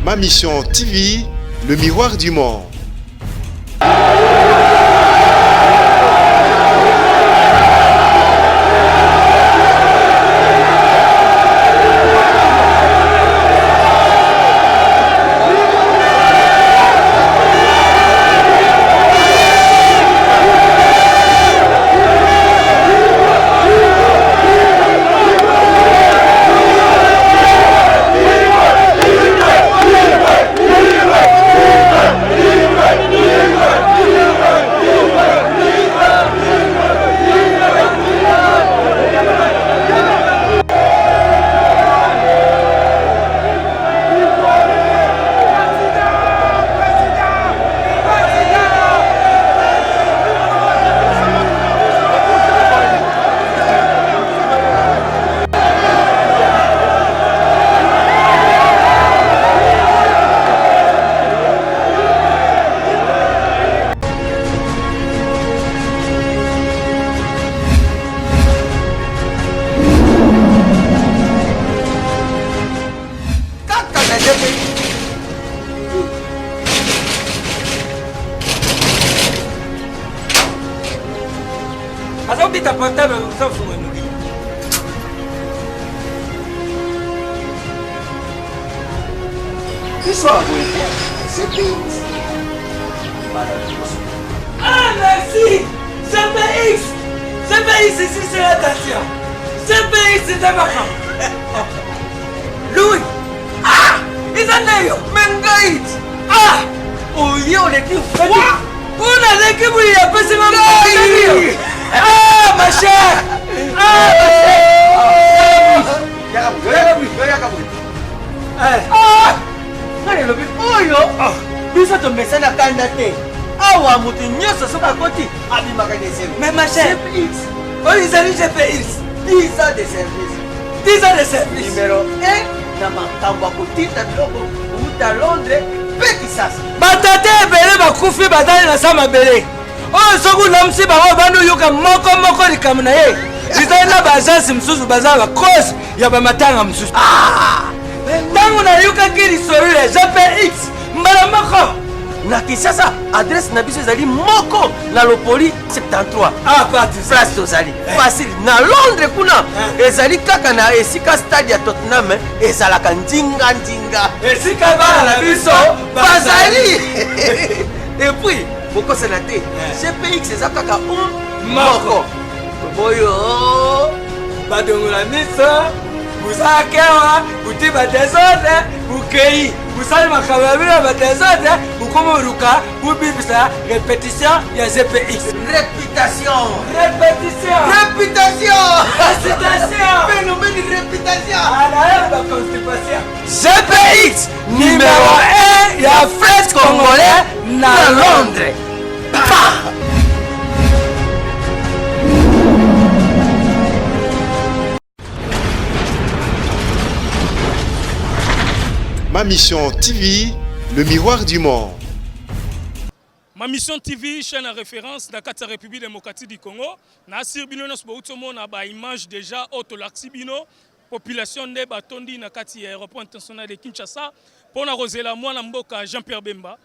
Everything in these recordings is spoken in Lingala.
Ma Mission TV, le miroir du monde. Ah merci! CPX! CPX ici c'est la station! CPX c'est un machin! Louis! Ah! Ils en ont eu! Mengaït! Ah! Oh yo l'équipe! Quoi? On a l'équipe où il y a pas ce moment! Ah ma chère! Ah ma chère! Ah! Allez le but! Oh yo! Bisa to mesana kanda te. Awa mutu nyoso soka koti abimaka de service. Mais ma chère, CPX. Oh, ils allaient CPX. 10 ans de service. 10 ans de service. Numéro 1 na makambo kotita biloko uta Londres pe Kisasa. Batate ebele bakufi badali na sama bele. Oh, soku namsi bango bandu yoka moko likamu na ye. Bizali na bazasi msusu bazala cause ya bamatanga msusu. Ah! Tango na yoka kiri sorule CPX. Mbala moko na Kisasa adresse na biso ezali moko na Lopoli 73. Ah parti place tozali facile na Londres kuna ezali kaka na esika stade ya Tottenham ezalaka ndinga esika bana na biso bazali et puis boko senate CPX eza kaka moko boyo badongola miso busakewa utiba desordre bukei busali makamabila batezade bukomoruka bubibisa répétition ya CPX. Réputation. Phénomène de réputation. CPX numéro 1 ya fête congolais na Londres. Ma Mission TV, le miroir du monde. Ma Mission TV, chaîne à référence de la République démocratique du Congo. Nasir Bino nos boutons na ba image déjà auto bino population de batondi na kati aéroport international de Kinshasa pour na rosela moi na mboka Jean-Pierre Bemba.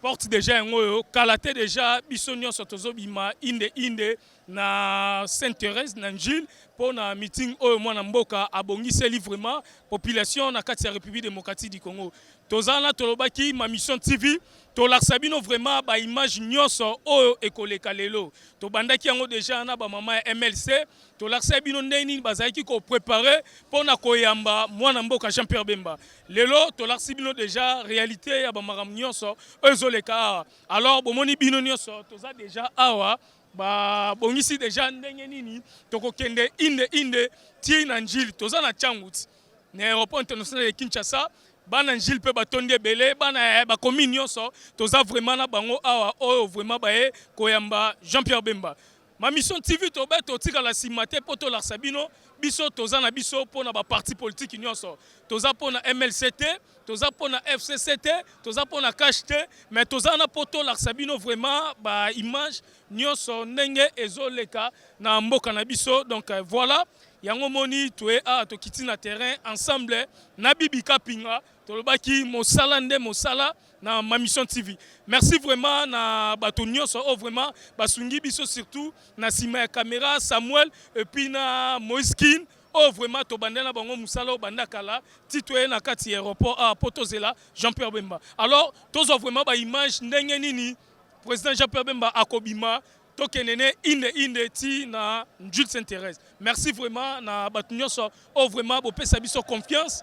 Porte déjà ngoyo kalaté déjà bisonyo sotozo bima inde na Sainte-Thérèse na Njil pour na meeting oyo mwana mboka abongiseli vraiment population na kati ya République démocratique du Congo. Tozana tolobaki Ma Mission TV tolakisa bino vraiment ba image nyonso oyo ekoleka lelo. Tobandaki yango déjà na ba mama ya MLC tolakisa bino ndeni bazaki ko préparer pour na koyamba mwana mboka Jean-Pierre Bemba. Lelo tolakisi bino déjà réalité ya ba maram nyonso ezoleka. Alors bomoni bino nyonso toza déjà awa ba bongisi déjà ndenge nini tokokende inde ti na Njili toza na Tchanguti na aéroport international de Kinshasa bana Njili pe batondi ebele bana ba komi nyonso toza vraiment na bango awa oyo vraiment bae koyamba Jean-Pierre Bemba. Ma Mission TV to beto tika la simate poto la sabino biso toza na biso pona ba parti politique nyonso toza pona MLCT toza pona FCCT toza pona KHT mais toza na poto la sabino vraiment ba image nyonso ndenge ezoleka na mboka na biso donc voilà yango moni toye a tokiti na terrain ensemble na bibika pinga tolobaki mosala nde mosala na ma mission TV. Merci vraiment na bato nyonso o vraiment basungi biso surtout na sima ya caméra Samuel et puis na Moïse Kin o vraiment to bandana bango musala o bandakala titoye na kati aéroport à Potozela Jean-Pierre Bemba. Alors tozo vraiment ba image ndenge nini président Jean-Pierre Bemba akobima tokenene inde ti na Jules Saint-Thérèse. Merci vraiment na bato nyonso o vraiment bo pesa biso confiance.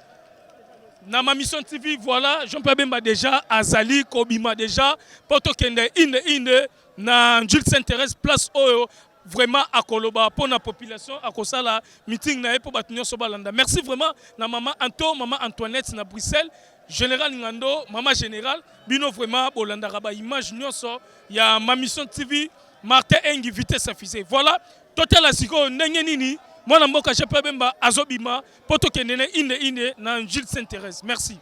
Na ma mission TV, voilà, Jean-Pierre Bemba déjà, Azali, Kobima déjà, Poto Kende, Inde, na Jules Saint-Thérèse, place Oyo, vraiment à Koloba, pour la population, à Kosala, meeting na pour Batunyo Sobalanda. Merci vraiment, na maman Anto, maman Antoinette, na Bruxelles, Général Ngando, maman Général, bino vraiment, Bolanda Raba, image nyonso, il y a ma mission TV, Martin Engi, vitesse affichée. Voilà, total asiko, nini. Moi, je suis Jean-Pierre Bemba, Azobima, Poto Kenene, Inde, na Jules Saint-Thérèse. Merci.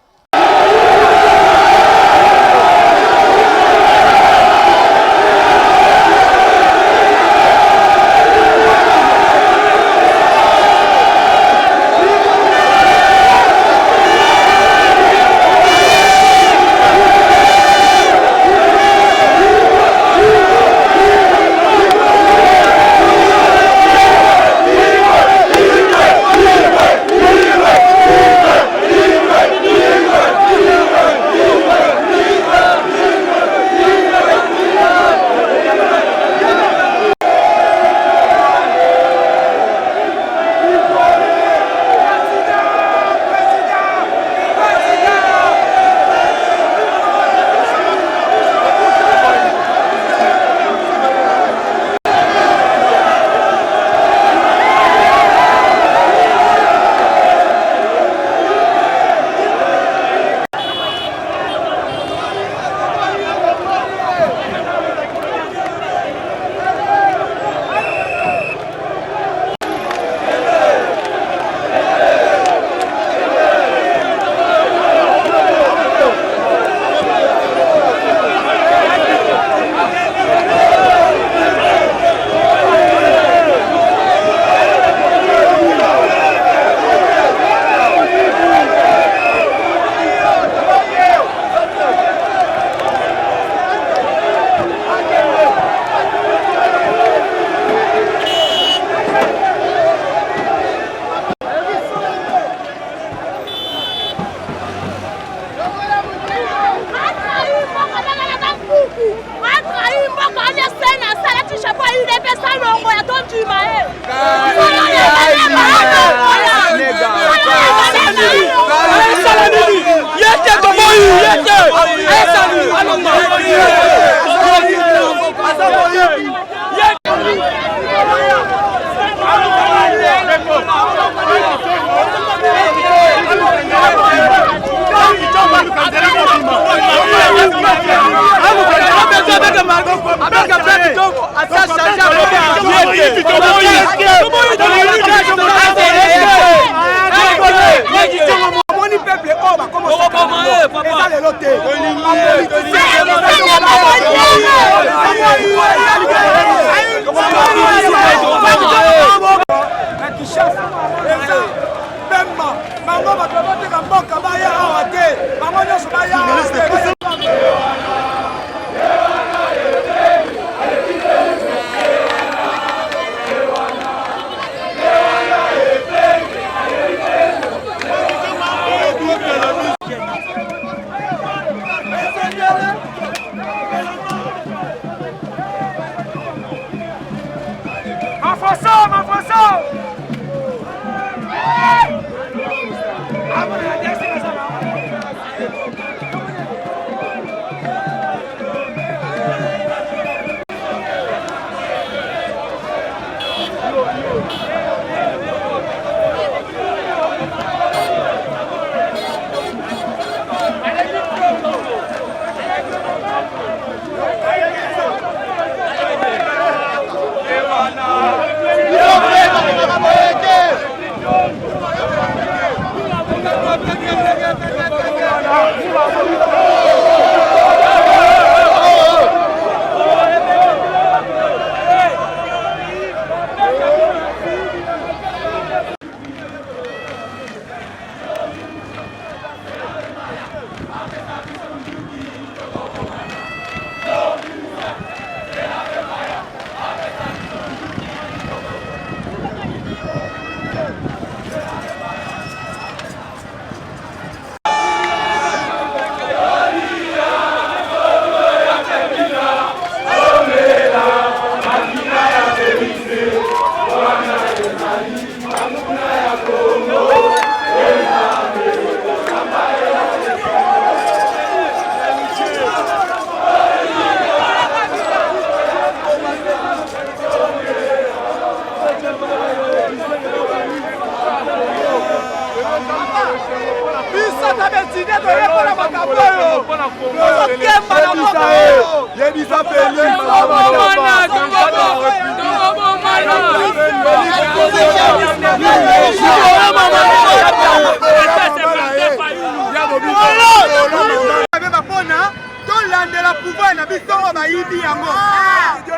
la pouvoir na biso bayibi yango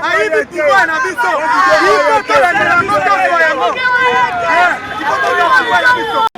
ayibi pouvoir na biso iko to la yango to yango iko to la pouvoir na biso.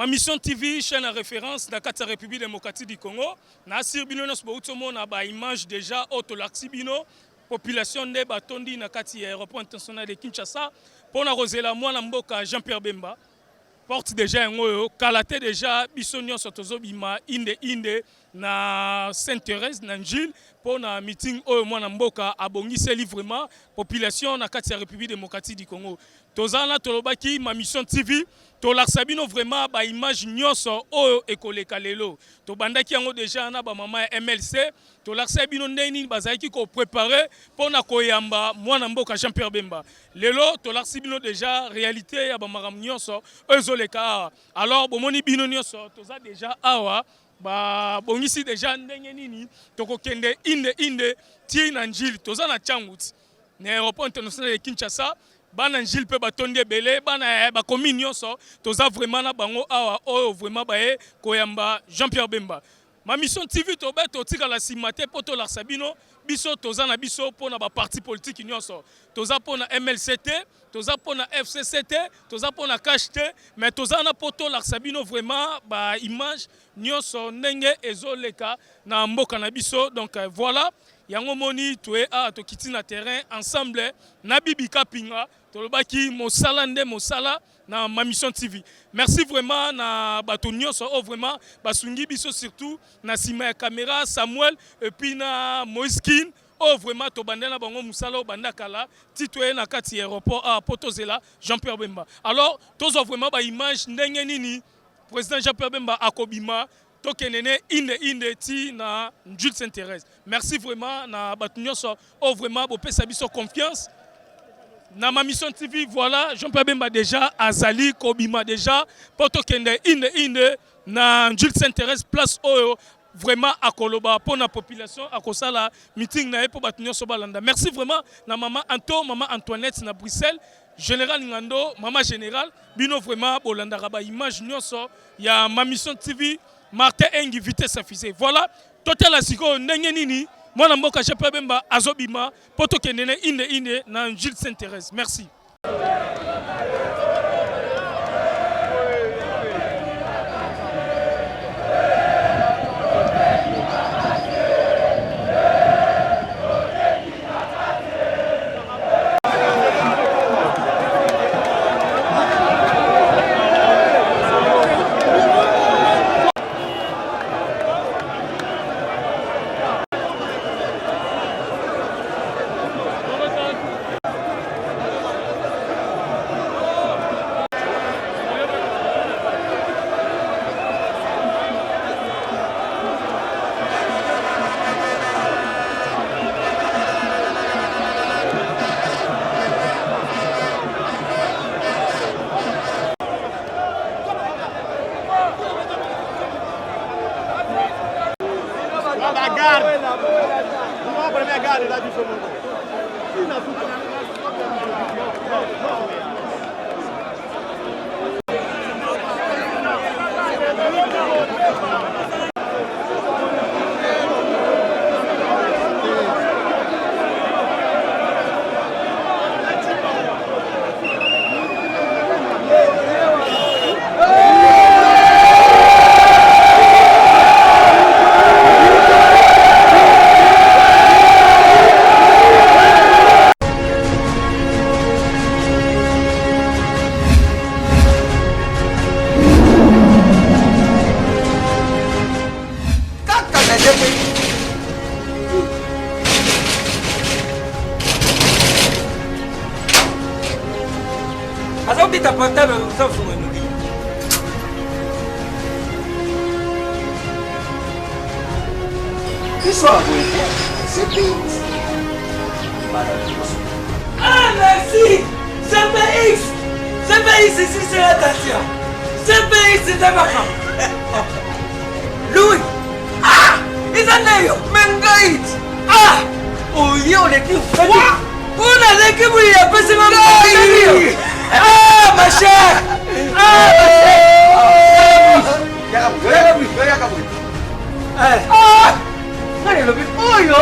Mission TV, chaîne à référence dans la République démocratique du Congo. Na sirbino nos bautomo na ba image déjà autolaxibino population de batondi na kati aéroport international de Kinshasa pour na rosela mwana mboka Jean-Pierre Bemba porte déjà ngoyo kalaté déjà bisonyo sotozo bima inde na Sainte-Thérèse na Njil pour na meeting oyo mwana mboka abongiseli vraiment population na kati ya République démocratique du Congo. Tozana tolobaki ma mission TV tolakisa bino vraiment ba image nyonso oyo ekoleka lelo. Tobandaki yango déjà na ba mama ya MLC tolakisa bino ndeni bazalaki ko préparer pour na koyamba mwana mboka Jean-Pierre Bemba. Lelo tolakisa bino déjà réalité ya ba maram nyonso ezoleka. Alors bomoni bino nyonso toza déjà awa ba bongisi déjà ndenge nini tokokende inde ti na Njili toza na Tchanguti na aéroport international de Kinshasa bana Njili pe batondi ebele bana ba commune nyonso toza vraiment na bango awa oyo vraiment bae koyamba Jean-Pierre Bemba. Ma mission TV to beto tika la simate poto la sabino biso toza na biso pona ba parti politique nyonso toza pona MLCT toza pona FCCT toza pona KHT mais toza na poto la sabino vraiment ba image nyonso ndenge ezoleka na mboka na biso. Donc voilà yango moni tué a to kiti na terrain ensemble na bibika pinga tolobaki mosala nde mosala na ma mission TV. Merci vraiment na bato nyonso o vraiment basungi biso surtout na sima ya caméra Samuel et puis na Moïse Kin o vraiment to bandana bango musala o bandakala titwe na kati aéroport a Potozela Jean-Pierre Bemba. Alors tozo vraiment ba image ndenge nini président Jean-Pierre Bemba akobima tokenene inde ti na Njili Sainte-Thérèse. Merci vraiment na bato nyonso o vraiment bo pesa biso confiance. Na ma mission TV, voilà, Jean-Pierre Bemba déjà, Azali, Kobima déjà, Poto Kende, inde, na Njili Sainte-Thérèse, place Oyo, vraiment à Koloba, pour la population, à Kosala, meeting na pour Batunyo Sobalanda. Merci vraiment, na maman Anto, maman Antoinette, na Bruxelles, Général Ngando, maman Général, bino vraiment, Bolanda Raba, image nyonso, ya ma mission TV, Martin Engi, vitesse affichée. Voilà, total asiko, nenge nini, moi, je suis Jean-Pierre Bemba, Azobima, Poto Kenene, inde, na Njili Sainte-Thérèse. Merci. Ah merci! CPX! CPX ici c'est la station! CPX c'est un vacances! Louis! Ah! Ils en ont eu! Mengaït! Ah! Oh yo les filles! Quoi? On a l'équipe où il y a pas si mal! Ah ma chère! Ah ma chère! Ah! Allez le but! Oh yo!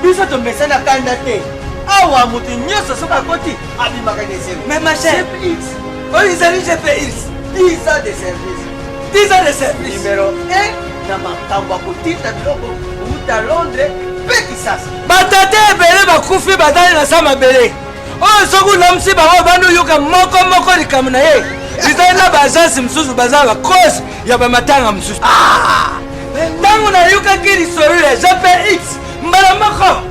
Biso to mesana kanda te. Awa mutu nyonso soka koti abimaka desero. Mais ma chère, oh ils allaient GPX. 10 ans de service. 10 ans de service. Numéro 1 na makambo kotita biloko uta Londres pe Kisasa. Batate ebele bakufi bazali na sama bele. Oh soku na msi bango bandu yoka moko likamu na ye. Bizali na bajansi msusu bazala cause ya bamatanga msusu. Ah! ntango nayokaki lisolo ya GPX mbala moko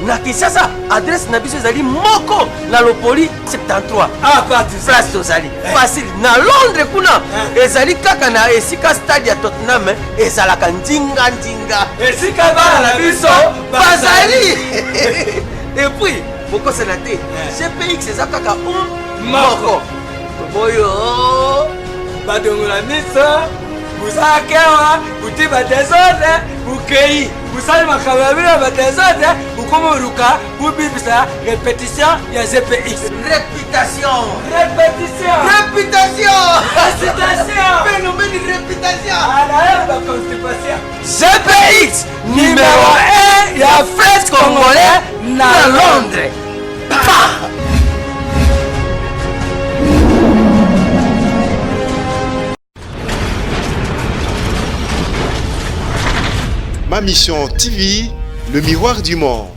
na Kinshasa adresse na biso ezali moko na Lopoli 73 place tozali facile na Londres kuna ezali kaka na esika stade ya Tottenham ezalaka ndinga esika bana na biso bazali et puis bokosela te GPX eza kaka moko boyo badongola miso busakewa buti badesordre bukei busali makababila badesordre bukomoruka bubibisa répétition ya GPX phénomène de réputation GPX numéro 1 ya fête congolais na Londres. Ma mission TV, le miroir du monde.